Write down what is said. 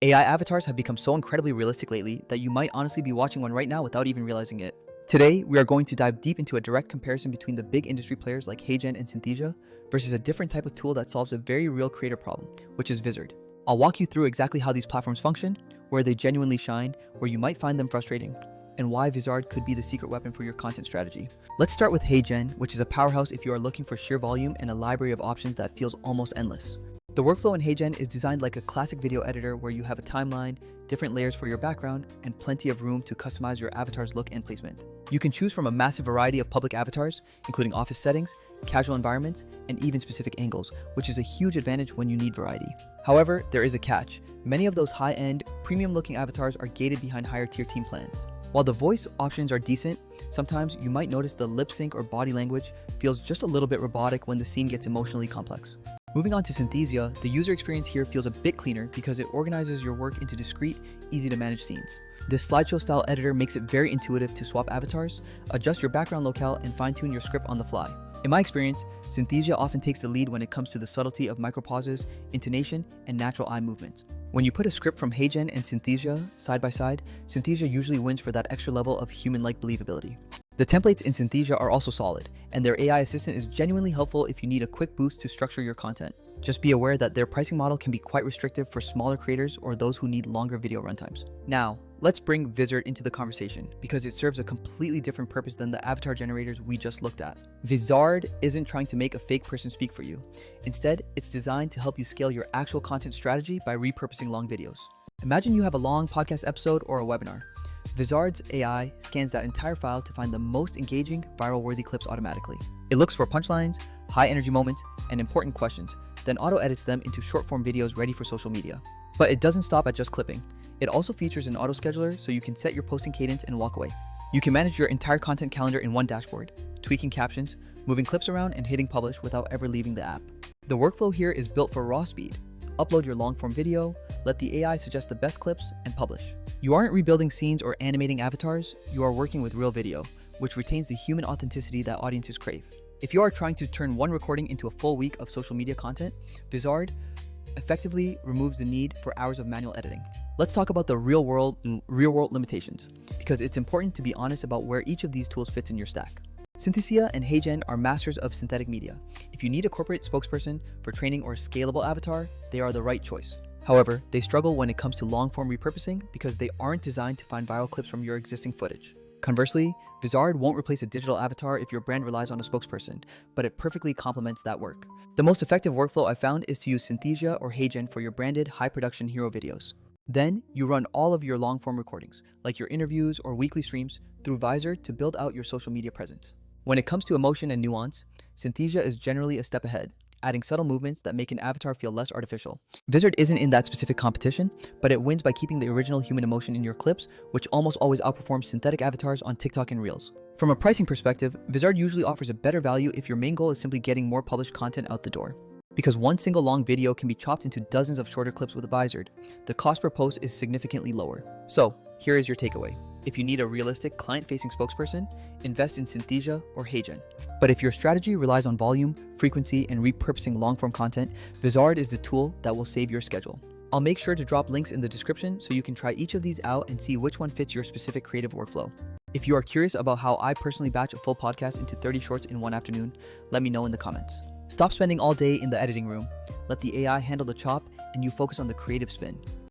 AI avatars have become so incredibly realistic lately that you might honestly be watching one right now without even realizing it. Today, we are going to dive deep into a direct comparison between the big industry players like HeyGen and Synthesia versus a different type of tool that solves a very real creator problem, which is Vizard. I'll walk you through exactly how these platforms function, where they genuinely shine, where you might find them frustrating, and why Vizard could be the secret weapon for your content strategy. Let's start with HeyGen, which is a powerhouse if you are looking for sheer volume and a library of options that feels almost endless. The workflow in HeyGen is designed like a classic video editor where you have a timeline, different layers for your background, and plenty of room to customize your avatar's look and placement. You can choose from a massive variety of public avatars, including office settings, casual environments, and even specific angles, which is a huge advantage when you need variety. However, there is a catch. Many of those high-end, premium-looking avatars are gated behind higher-tier team plans. While the voice options are decent, sometimes you might notice the lip sync or body language feels just a little bit robotic when the scene gets emotionally complex. Moving on to Synthesia, the user experience here feels a bit cleaner because it organizes your work into discrete, easy to manage scenes. This slideshow style editor makes it very intuitive to swap avatars, adjust your background locale, and fine-tune your script on the fly. In my experience, Synthesia often takes the lead when it comes to the subtlety of micropauses, intonation, and natural eye movements. When you put a script from HeyGen and Synthesia side by side, Synthesia usually wins for that extra level of human-like believability. The templates in Synthesia are also solid, and their AI assistant is genuinely helpful if you need a quick boost to structure your content. Just be aware that their pricing model can be quite restrictive for smaller creators or those who need longer video runtimes. Now, let's bring Vizard into the conversation because it serves a completely different purpose than the avatar generators we just looked at. Vizard isn't trying to make a fake person speak for you. Instead, it's designed to help you scale your actual content strategy by repurposing long videos. Imagine you have a long podcast episode or a webinar. Vizard's AI scans that entire file to find the most engaging, viral-worthy clips automatically. It looks for punchlines, high-energy moments, and important questions, then auto-edits them into short-form videos ready for social media. But it doesn't stop at just clipping. It also features an auto-scheduler so you can set your posting cadence and walk away. You can manage your entire content calendar in one dashboard, tweaking captions, moving clips around, and hitting publish without ever leaving the app. The workflow here is built for raw speed. Upload your long-form video, let the AI suggest the best clips, and publish. You aren't rebuilding scenes or animating avatars, you are working with real video, which retains the human authenticity that audiences crave. If you are trying to turn one recording into a full week of social media content, Vizard effectively removes the need for hours of manual editing. Let's talk about the real-world limitations, because it's important to be honest about where each of these tools fits in your stack. Synthesia and HeyGen are masters of synthetic media. If you need a corporate spokesperson for training or a scalable avatar, they are the right choice. However, they struggle when it comes to long-form repurposing because they aren't designed to find viral clips from your existing footage. Conversely, Vizard won't replace a digital avatar if your brand relies on a spokesperson, but it perfectly complements that work. The most effective workflow I've found is to use Synthesia or HeyGen for your branded, high-production hero videos. Then, you run all of your long-form recordings, like your interviews or weekly streams, through Vizard to build out your social media presence. When it comes to emotion and nuance, Synthesia is generally a step ahead, adding subtle movements that make an avatar feel less artificial. Vizard isn't in that specific competition, but it wins by keeping the original human emotion in your clips, which almost always outperforms synthetic avatars on TikTok and Reels. From a pricing perspective, Vizard usually offers a better value if your main goal is simply getting more published content out the door. Because one single long video can be chopped into dozens of shorter clips with Vizard, the cost per post is significantly lower. So, here is your takeaway. If you need a realistic client-facing spokesperson, invest in Synthesia or HeyGen. But if your strategy relies on volume, frequency, and repurposing long-form content, Vizard is the tool that will save your schedule. I'll make sure to drop links in the description so you can try each of these out and see which one fits your specific creative workflow. If you are curious about how I personally batch a full podcast into 30 shorts in one afternoon, let me know in the comments. Stop spending all day in the editing room. Let the AI handle the chop and you focus on the creative spin.